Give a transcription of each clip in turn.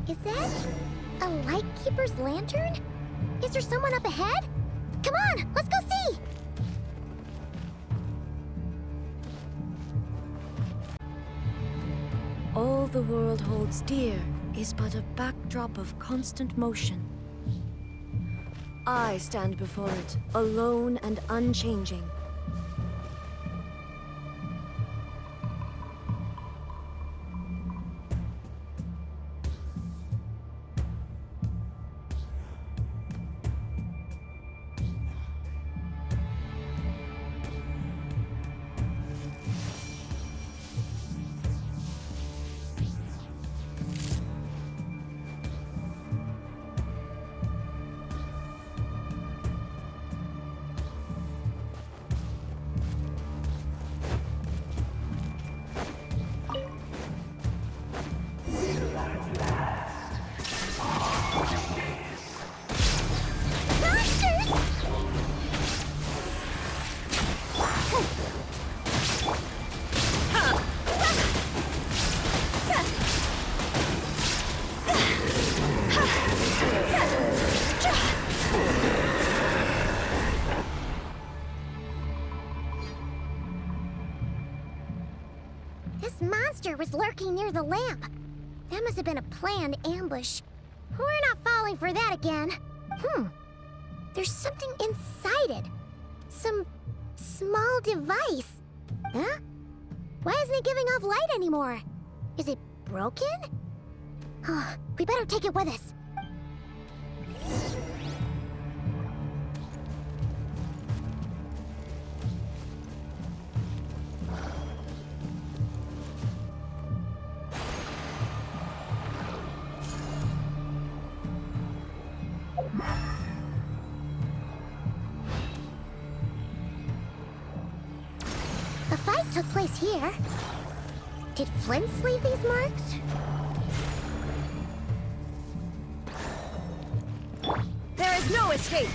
Is that a Lightkeeper's lantern? Is there someone up ahead? Come on, let's go see! All the world holds dear is but a backdrop of constant motion. I stand before it, alone and unchanging. This monster was lurking near the lamp. That must have been a planned ambush. We're not falling for that again. There's something inside it. Some small device. Huh? Why isn't it giving off light anymore? Is it broken? Oh, we better take it with us. The fight took place here. Did Flint leave these marks? There is no escape!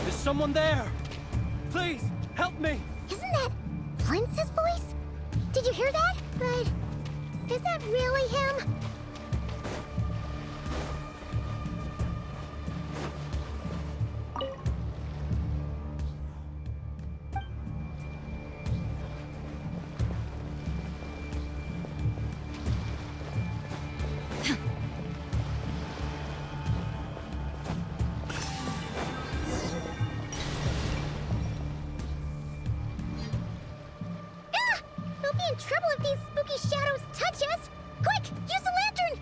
Is someone there? Please, help me! Isn't that Flint's voice? Did you hear that? But is that really him? We'll be in trouble if these spooky shadows touch us! Quick, use the lantern!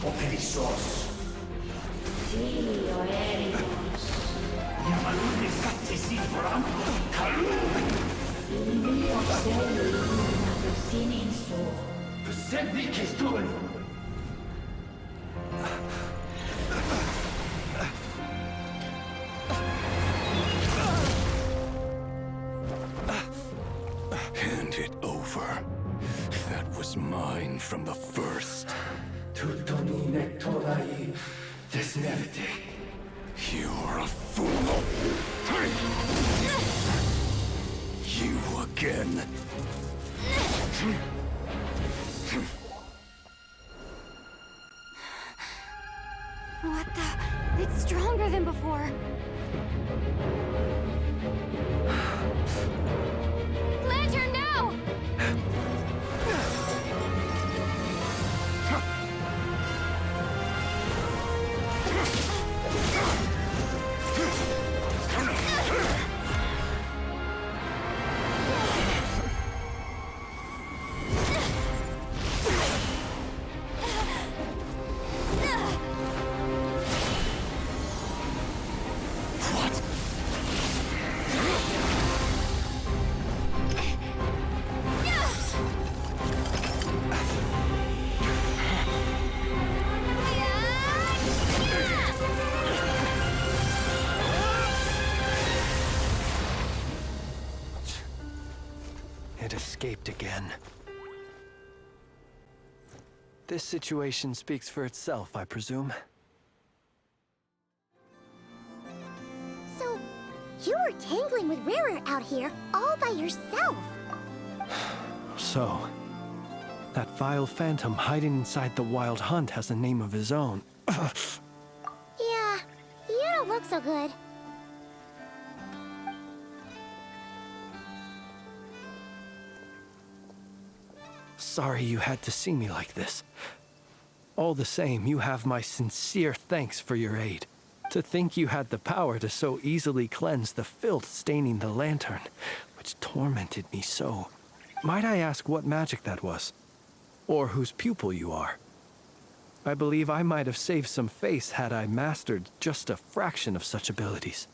Operissos. Yamaluni sattesi foram kalun. Besenni kistun. Hand it over. That was mine from the first. Tutoni nektorai desnevite. You're a fool. You again. What the? It's stronger than before. Lantern, now! It escaped again. This situation speaks for itself, I presume. So, you were tangling with Rerir out here all by yourself. So, that vile phantom hiding inside the Wild Hunt has a name of his own. Yeah, you don't look so good. Sorry you had to see me like this. All the same, you have my sincere thanks for your aid. To think you had the power to so easily cleanse the filth staining the lantern, which tormented me so. Might I ask what magic that was? Or whose pupil you are? I believe I might have saved some face had I mastered just a fraction of such abilities.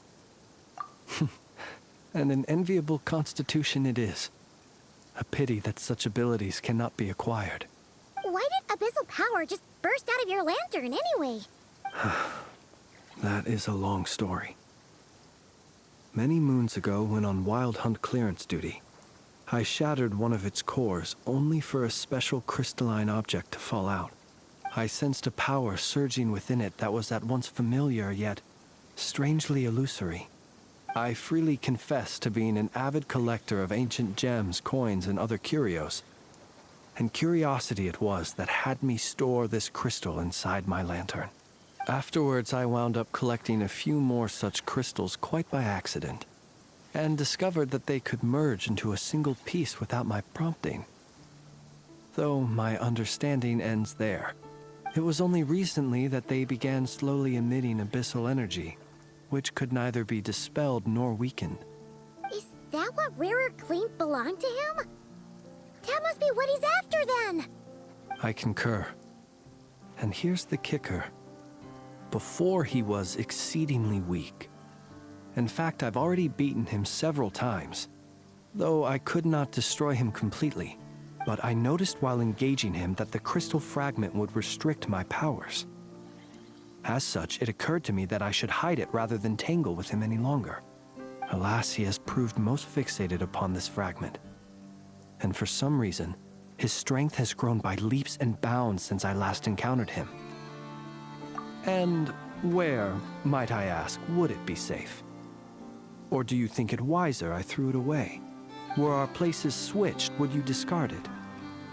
And an enviable constitution it is. A pity that such abilities cannot be acquired. Why did abyssal power just burst out of your lantern anyway? That is a long story. Many moons ago, when on Wild Hunt clearance duty, I shattered one of its cores only for a special crystalline object to fall out. I sensed a power surging within it that was at once familiar yet strangely illusory. I freely confess to being an avid collector of ancient gems, coins, and other curios. And curiosity it was that had me store this crystal inside my lantern. Afterwards, I wound up collecting a few more such crystals quite by accident, and discovered that they could merge into a single piece without my prompting. Though my understanding ends there. It was only recently that they began slowly emitting abyssal energy, which could neither be dispelled nor weakened. Is that what Rerir claimed belonged to him? That must be what he's after then! I concur. And here's the kicker. Before he was exceedingly weak. In fact, I've already beaten him several times, though I could not destroy him completely. But I noticed while engaging him that the crystal fragment would restrict my powers. As such, it occurred to me that I should hide it rather than tangle with him any longer. Alas, he has proved most fixated upon this fragment. And for some reason, his strength has grown by leaps and bounds since I last encountered him. And where, might I ask, would it be safe? Or do you think it wiser I threw it away? Were our places switched, would you discard it,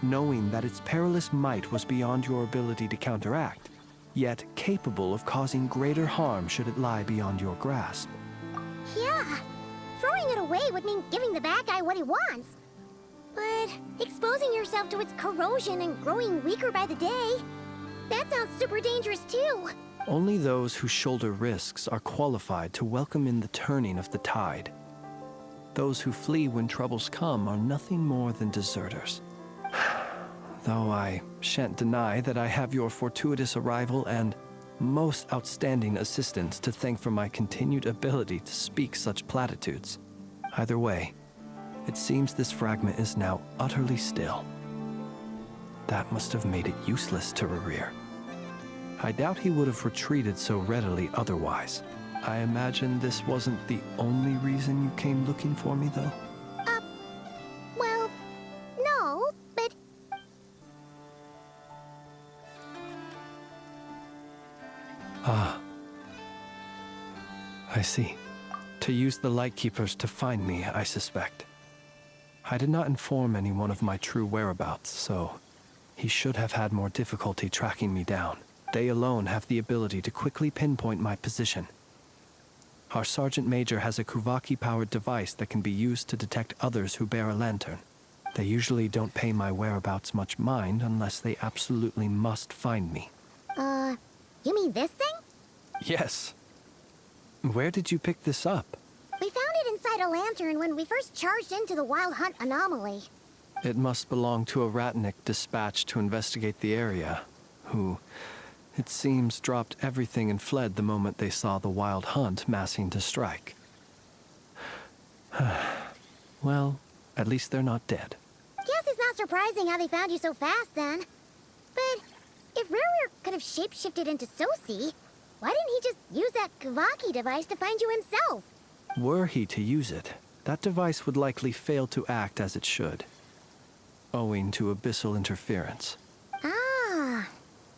knowing that its perilous might was beyond your ability to counteract, yet capable of causing greater harm should it lie beyond your grasp? Yeah, throwing it away would mean giving the bad guy what he wants. But exposing yourself to its corrosion and growing weaker by the day, that sounds super dangerous too. Only those who shoulder risks are qualified to welcome in the turning of the tide. Those who flee when troubles come are nothing more than deserters. though I shan't deny that I have your fortuitous arrival and most outstanding assistance to thank for my continued ability to speak such platitudes. Either way, it seems this fragment is now utterly still. That must have made it useless to Rerir. I doubt he would have retreated so readily otherwise. I imagine this wasn't the only reason you came looking for me, though? Well, no, but... Ah. I see. To use the Lightkeepers to find me, I suspect. I did not inform anyone of my true whereabouts, so he should have had more difficulty tracking me down. They alone have the ability to quickly pinpoint my position. Our Sergeant Major has a Kuvaki-powered device that can be used to detect others who bear a lantern. They usually don't pay my whereabouts much mind unless they absolutely must find me. You mean this thing? Yes. Where did you pick this up? We found it inside a lantern when we first charged into the Wild Hunt anomaly. It must belong to a Ratnik dispatched to investigate the area, who, it seems, dropped everything and fled the moment they saw the Wild Hunt massing to strike. Well, at least they're not dead. Guess it's not surprising how they found you so fast, then. But if Rerir could have shapeshifted into Sosi, why didn't he just use that Kavaki device to find you himself? Were he to use it, that device would likely fail to act as it should, owing to abyssal interference. Ah,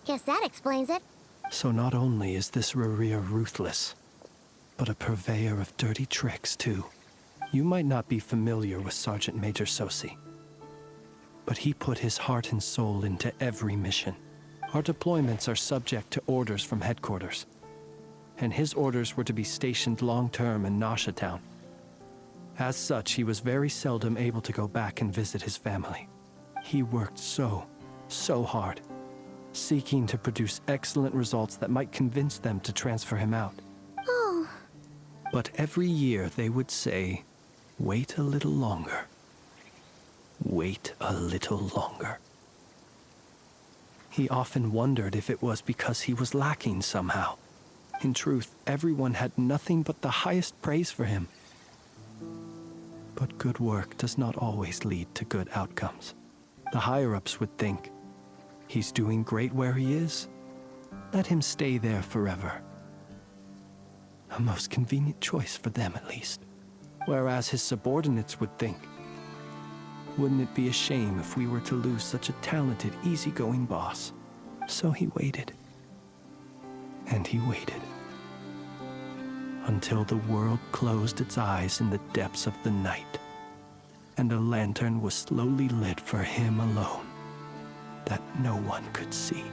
guess that explains it. So not only is this Rerir ruthless, but a purveyor of dirty tricks, too. You might not be familiar with Sergeant Major Sosi, but he put his heart and soul into every mission. Our deployments are subject to orders from headquarters, and his orders were to be stationed long-term in Nasha Town. As such, he was very seldom able to go back and visit his family. He worked so hard, seeking to produce excellent results that might convince them to transfer him out. Oh, But every year they would say, "Wait a little longer. Wait a little longer." He often wondered if it was because he was lacking somehow. In truth, everyone had nothing but the highest praise for him. But good work does not always lead to good outcomes. The higher-ups would think, he's doing great where he is. Let him stay there forever. A most convenient choice for them, at least. Whereas his subordinates would think, wouldn't it be a shame if we were to lose such a talented, easygoing boss? So he waited. And he waited. Until the world closed its eyes in the depths of the night, and a lantern was slowly lit for him alone, that no one could see.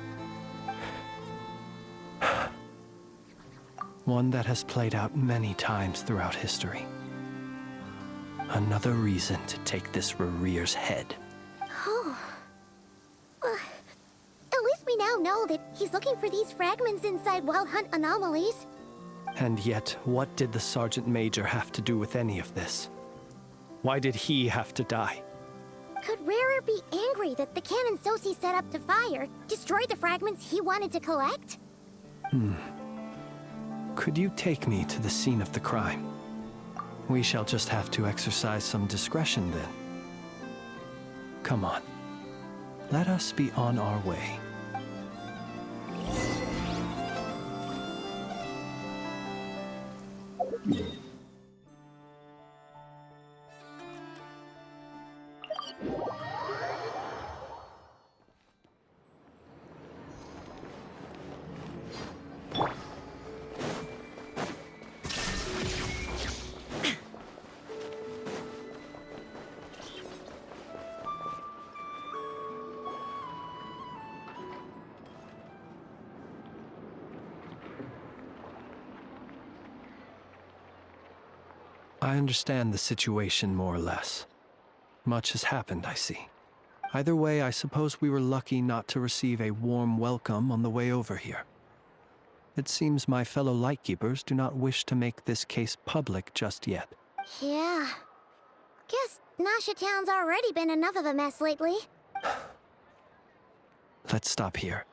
One that has played out many times throughout history. Another reason to take this Rerir's head. oh. At least we now know that he's looking for these fragments inside Wild Hunt anomalies. And yet, what did the Sergeant Major have to do with any of this? Why did he have to die? Could Rerir be angry that the cannon Sosi set up to fire destroyed the fragments he wanted to collect? Could you take me to the scene of the crime? We shall just have to exercise some discretion then. Come on. Let us be on our way. I understand the situation more or less. Much has happened, I see. Either way, I suppose we were lucky not to receive a warm welcome on the way over here. It seems my fellow Lightkeepers do not wish to make this case public just yet. Yeah. Guess Nasha Town's already been enough of a mess lately. let's stop here.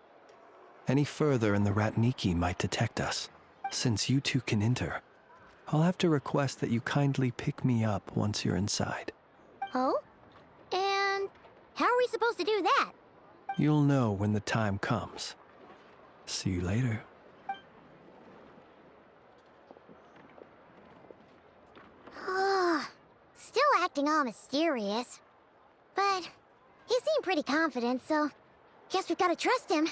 Any further and the Ratniki might detect us. Since you two can enter, I'll have to request that you kindly pick me up once you're inside. Oh? And how are we supposed to do that? You'll know when the time comes. See you later. Still acting all mysterious. But he seemed pretty confident, so guess we've gotta trust him.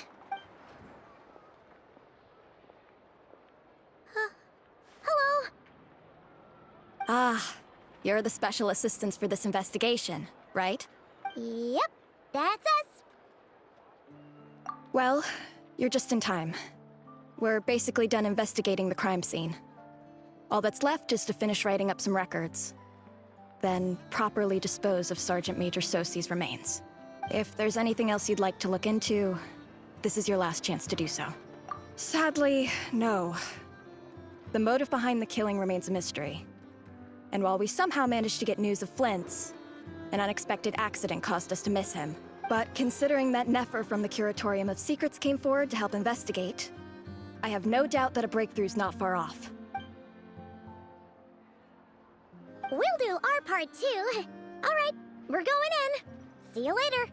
Hello? Ah, you're the special assistants for this investigation, right? Yep, that's us. Well, you're just in time. We're basically done investigating the crime scene. All that's left is to finish writing up some records. Then properly dispose of Sergeant Major Sosi's remains. If there's anything else you'd like to look into, this is your last chance to do so. Sadly, no. The motive behind the killing remains a mystery. And while we somehow managed to get news of Flint's, an unexpected accident caused us to miss him. But considering that Nefer from the Curatorium of Secrets came forward to help investigate, I have no doubt that a breakthrough's not far off. We'll do our part too. All right, we're going in. See you later.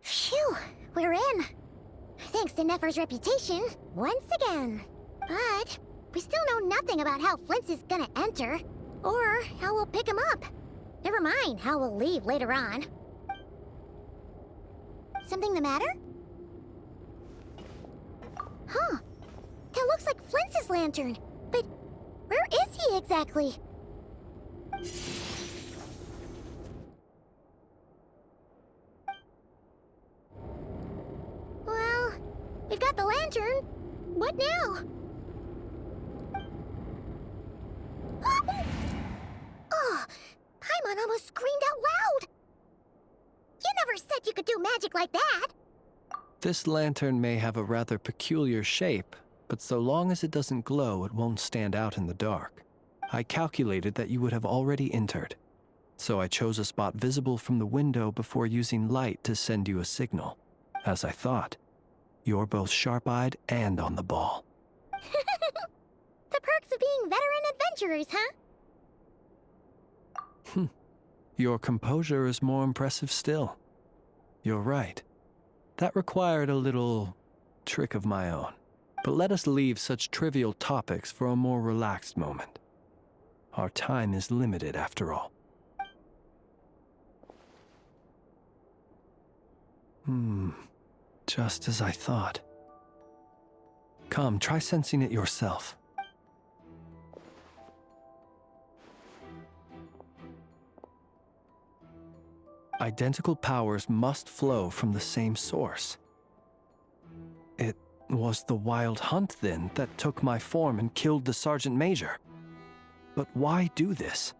Phew, we're in. Thanks to Nefer's reputation, once again. But we still know nothing about how Flint's is gonna enter, or how we'll pick him up. Never mind how we'll leave later on. Something the matter? Huh. That looks like Flint's lantern. But where is he exactly? Well, we've got the lantern. What now? Oh, Paimon almost screamed out loud. You never said you could do magic like that. This lantern may have a rather peculiar shape, but so long as it doesn't glow, it won't stand out in the dark. I calculated that you would have already entered, so I chose a spot visible from the window before using light to send you a signal. As I thought, you're both sharp-eyed and on the ball. The perks of being veteran adventurers, huh? Your composure is more impressive still. You're right. That required a little trick of my own. But let us leave such trivial topics for a more relaxed moment. Our time is limited after all. Just as I thought. Come, try sensing it yourself. Identical powers must flow from the same source. It was the Wild Hunt, then, that took my form and killed the Sergeant Major. But why do this?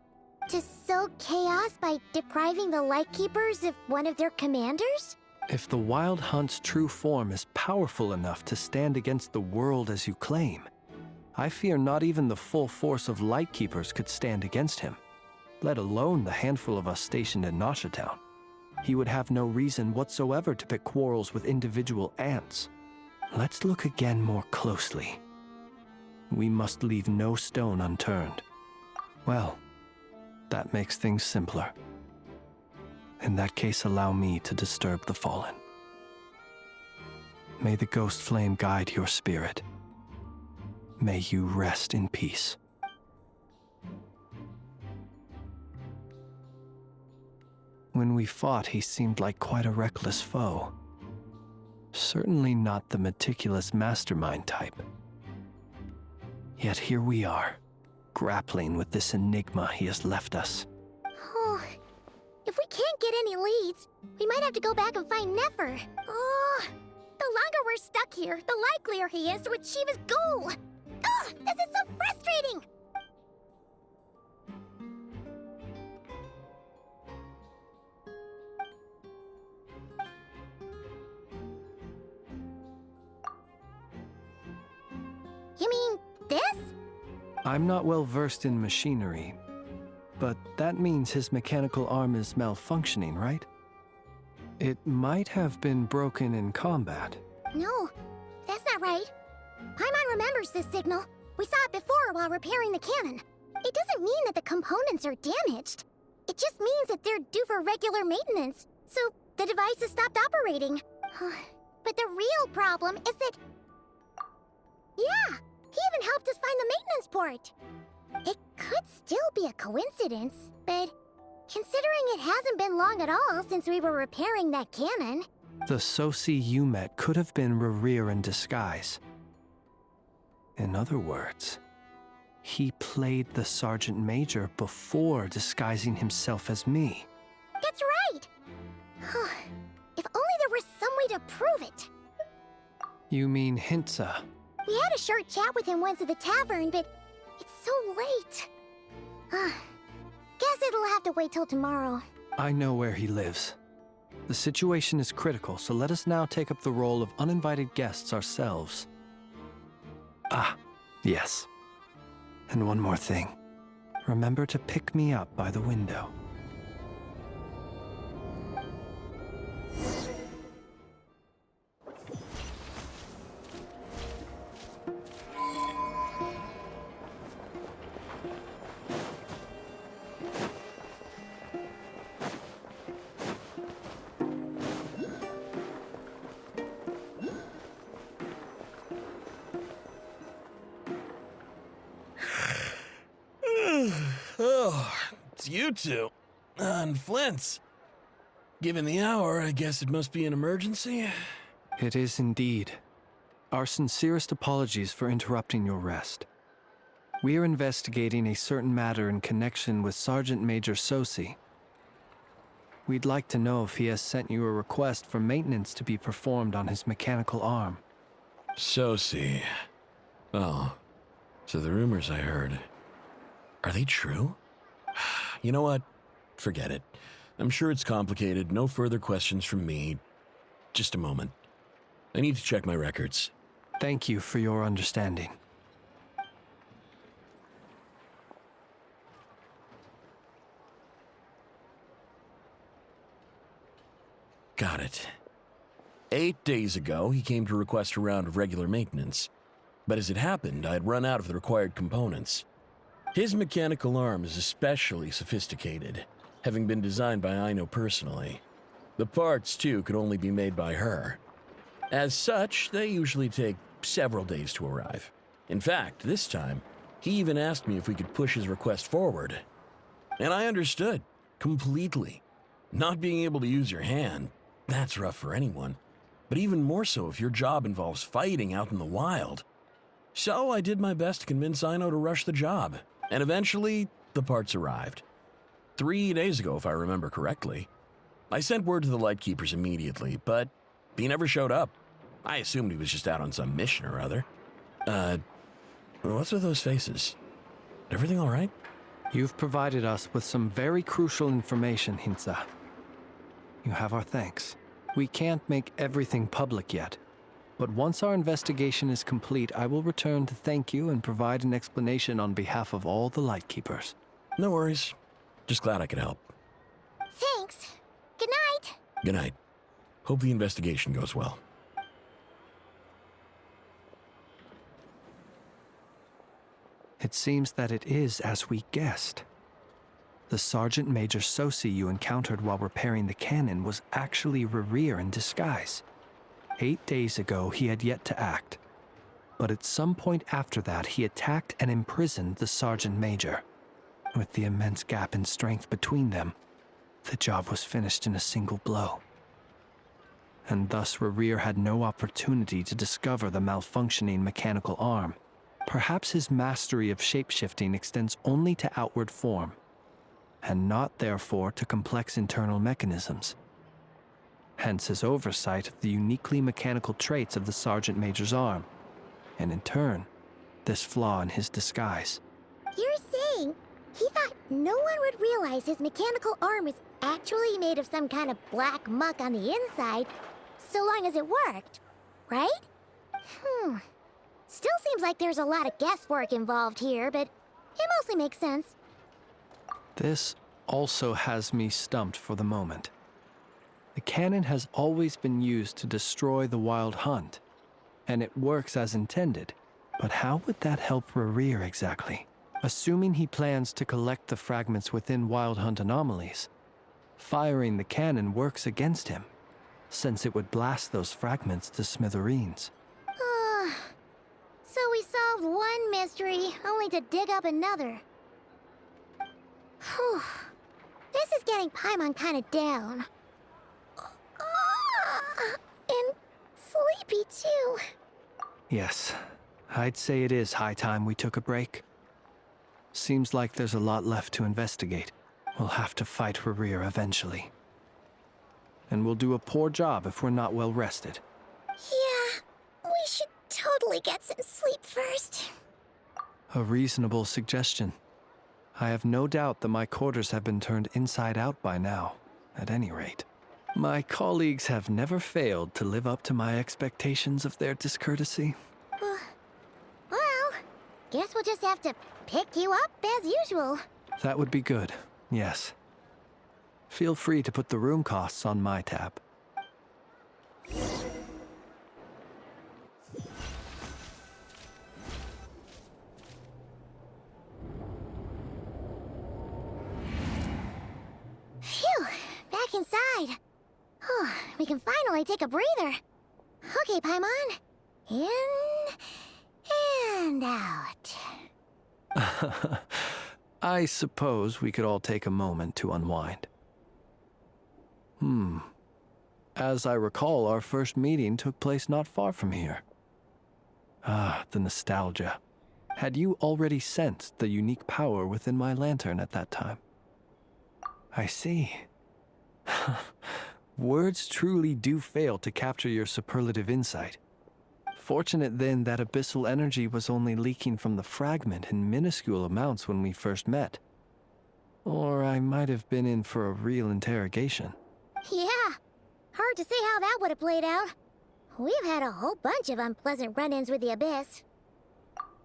To sow chaos by depriving the Lightkeepers of one of their commanders? If the Wild Hunt's true form is powerful enough to stand against the world as you claim, I fear not even the full force of Lightkeepers could stand against him, let alone the handful of us stationed in Nasha Town. He would have no reason whatsoever to pick quarrels with individual ants. Let's look again more closely. We must leave no stone unturned. Well, that makes things simpler. In that case, allow me to disturb the fallen. May the ghost flame guide your spirit. May you rest in peace. When we fought, he seemed like quite a reckless foe. Certainly not the meticulous mastermind type. Yet here we are, grappling with this enigma he has left us. Oh, if we can't get any leads, we might have to go back and find Nefer. Oh, the longer we're stuck here, the likelier he is to achieve his goal. Ugh, this is so frustrating! You mean this? I'm not well versed in machinery, but that means his mechanical arm is malfunctioning, right? It might have been broken in combat. No, that's not right. Paimon remembers this signal. We saw it before while repairing the cannon. It doesn't mean that the components are damaged. It just means that they're due for regular maintenance, so the device has stopped operating. But the real problem is that... Yeah, he even helped us find the maintenance port. It could still be a coincidence, but considering it hasn't been long at all since we were repairing that cannon... The Sosi you met could have been Rerir in disguise. In other words, he played the Sergeant Major before disguising himself as me. That's right! If only there were some way to prove it. You mean Hintsa? We had a short chat with him once at the tavern, but it's so late. Guess it'll have to wait till tomorrow. I know where he lives. The situation is critical, so let us now take up the role of uninvited guests ourselves. Ah, yes. And one more thing. Remember to pick me up by the window. Oh, it's you two. And Flint's. Given the hour, I guess it must be an emergency. It is indeed. Our sincerest apologies for interrupting your rest. We are investigating a certain matter in connection with Sergeant Major Sosi. We'd like to know if he has sent you a request for maintenance to be performed on his mechanical arm. Sosi. Oh, so the rumors I heard, are they true? You know what? Forget it. I'm sure it's complicated. No further questions from me. Just a moment. I need to check my records. Thank you for your understanding. Got it. 8 days ago, he came to request a round of regular maintenance. But as it happened, I had run out of the required components. His mechanical arm is especially sophisticated, having been designed by Aino personally. The parts, too, could only be made by her. As such, they usually take several days to arrive. In fact, this time, he even asked me if we could push his request forward. And I understood, completely. Not being able to use your hand, that's rough for anyone. But even more so if your job involves fighting out in the wild. So I did my best to convince Aino to rush the job. And eventually, the parts arrived. 3 days ago, if I remember correctly. I sent word to the Lightkeepers immediately, but he never showed up. I assumed he was just out on some mission or other. What's with those faces? Everything all right? You've provided us with some very crucial information, Hintsa. You have our thanks. We can't make everything public yet, but once our investigation is complete, I will return to thank you and provide an explanation on behalf of all the Lightkeepers. No worries. Just glad I could help. Thanks. Good night. Good night. Hope the investigation goes well. It seems that it is as we guessed. The Sergeant Major Sosi you encountered while repairing the cannon was actually Rerir in disguise. 8 days ago, he had yet to act. But at some point after that, he attacked and imprisoned the Sergeant Major. With the immense gap in strength between them, the job was finished in a single blow. And thus Rerir had no opportunity to discover the malfunctioning mechanical arm. Perhaps his mastery of shapeshifting extends only to outward form, and not therefore to complex internal mechanisms. Hence his oversight of the uniquely mechanical traits of the Sergeant Major's arm, and in turn, this flaw in his disguise. You're saying he thought no one would realize his mechanical arm was actually made of some kind of black muck on the inside, so long as it worked, right? Still seems like there's a lot of guesswork involved here, but it mostly makes sense. This also has me stumped for the moment. The cannon has always been used to destroy the Wild Hunt, and it works as intended. But how would that help Rerir exactly? Assuming he plans to collect the fragments within Wild Hunt anomalies, firing the cannon works against him, since it would blast those fragments to smithereens. So we solved one mystery, only to dig up another. Whew. This is getting Paimon kind of down. And sleepy too. Yes, I'd say it is high time we took a break. Seems like there's a lot left to investigate. We'll have to fight Rerir eventually. And we'll do a poor job if we're not well rested. Yeah, we should totally get some sleep first. A reasonable suggestion. I have no doubt that my quarters have been turned inside out by now, at any rate. My colleagues have never failed to live up to my expectations of their discourtesy. Well, guess we'll just have to pick you up as usual. That would be good, yes. Feel free to put the room costs on my tab. Phew, back inside. Oh, we can finally take a breather. Okay, Paimon. In and out. I suppose we could all take a moment to unwind. As I recall, our first meeting took place not far from here. Ah, the nostalgia. Had you already sensed the unique power within my lantern at that time? I see. Words truly do fail to capture your superlative insight. Fortunate then that abyssal energy was only leaking from the fragment in minuscule amounts when we first met. Or I might have been in for a real interrogation. Yeah, hard to say how that would have played out. We've had a whole bunch of unpleasant run-ins with the Abyss.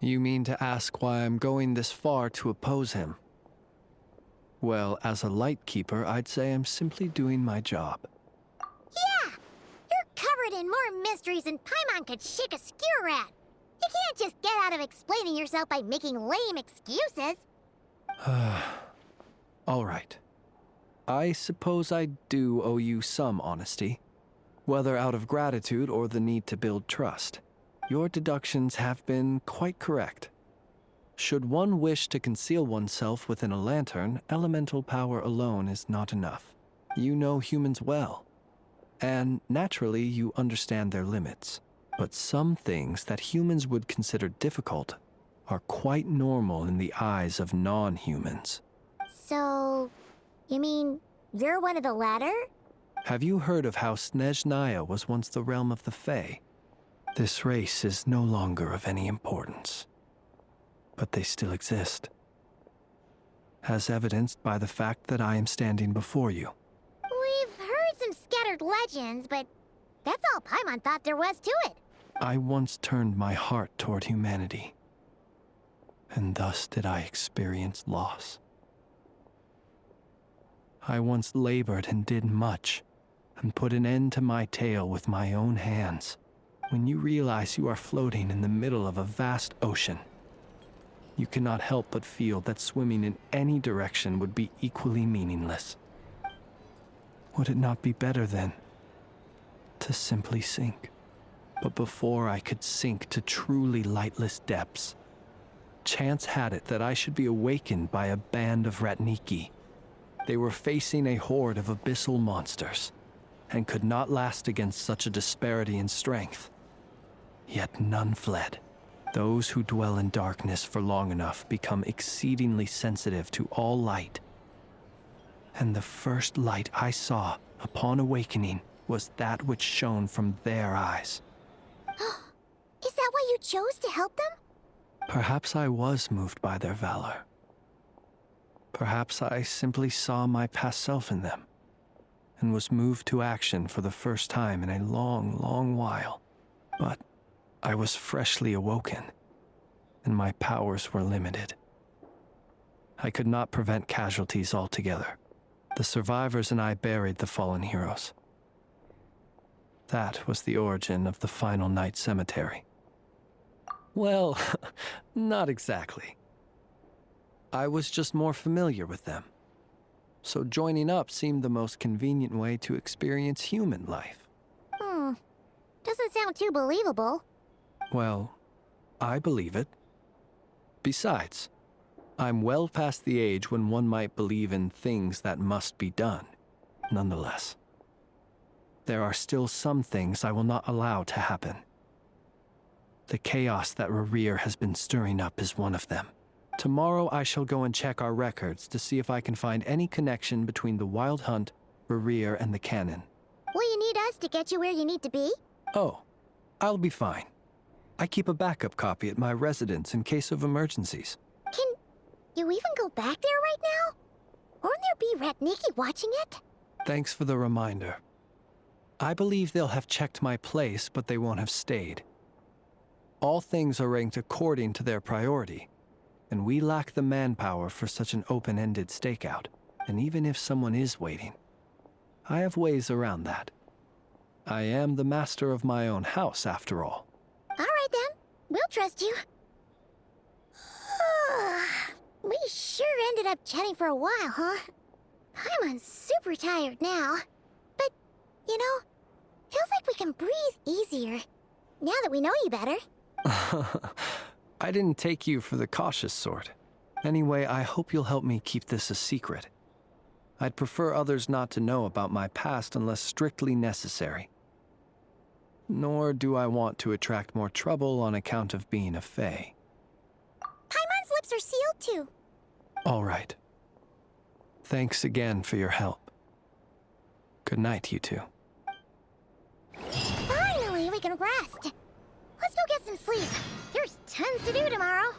You mean to ask why I'm going this far to oppose him? Well, as a light keeper, I'd say I'm simply doing my job. Yeah! You're covered in more mysteries than Paimon could shake a skewer at. You can't just get out of explaining yourself by making lame excuses. All right. I suppose I do owe you some honesty, whether out of gratitude or the need to build trust. Your deductions have been quite correct. Should one wish to conceal oneself within a lantern, elemental power alone is not enough. You know humans well, and naturally you understand their limits. But some things that humans would consider difficult are quite normal in the eyes of non-humans. So, you mean you're one of the latter? Have you heard of how Snezhnaya was once the realm of the Fae? This race is no longer of any importance, but they still exist, as evidenced by the fact that I am standing before you. We've heard some scattered legends, but that's all Paimon thought there was to it. I once turned my heart toward humanity, and thus did I experience loss. I once labored and did much, and put an end to my tale with my own hands. When you realize you are floating in the middle of a vast ocean, you cannot help but feel that swimming in any direction would be equally meaningless. Would it not be better, then, to simply sink? But before I could sink to truly lightless depths, chance had it that I should be awakened by a band of Ratniki. They were facing a horde of abyssal monsters, and could not last against such a disparity in strength. Yet none fled. Those who dwell in darkness for long enough become exceedingly sensitive to all light. And the first light I saw upon awakening was that which shone from their eyes. Is that why you chose to help them? Perhaps I was moved by their valor. Perhaps I simply saw my past self in them, and was moved to action for the first time in a long, long while. But I was freshly awoken, and my powers were limited. I could not prevent casualties altogether. The survivors and I buried the fallen heroes. That was the origin of the final night cemetery. Well, not exactly. I was just more familiar with them. So joining up seemed the most convenient way to experience human life. Doesn't sound too believable. Well, I believe it. Besides, I'm well past the age when one might believe in things that must be done. Nonetheless, there are still some things I will not allow to happen. The chaos that Rerir has been stirring up is one of them. Tomorrow I shall go and check our records to see if I can find any connection between the Wild Hunt, Rerir, and the Canon. Will you need us to get you where you need to be? Oh, I'll be fine. I keep a backup copy at my residence in case of emergencies. Can you even go back there right now? Won't there be Ratniki watching it? Thanks for the reminder. I believe they'll have checked my place, but they won't have stayed. All things are ranked according to their priority, and we lack the manpower for such an open-ended stakeout. And even if someone is waiting, I have ways around that. I am the master of my own house, after all. All right then, we'll trust you. We sure ended up chatting for a while, huh? I'm super tired now. But, you know, feels like we can breathe easier now that we know you better. I didn't take you for the cautious sort. Anyway, I hope you'll help me keep this a secret. I'd prefer others not to know about my past unless strictly necessary. Nor do I want to attract more trouble on account of being a fae. Paimon's lips are sealed too. All right. Thanks again for your help. Good night, you two. Finally, we can rest. Let's go get some sleep. There's tons to do tomorrow.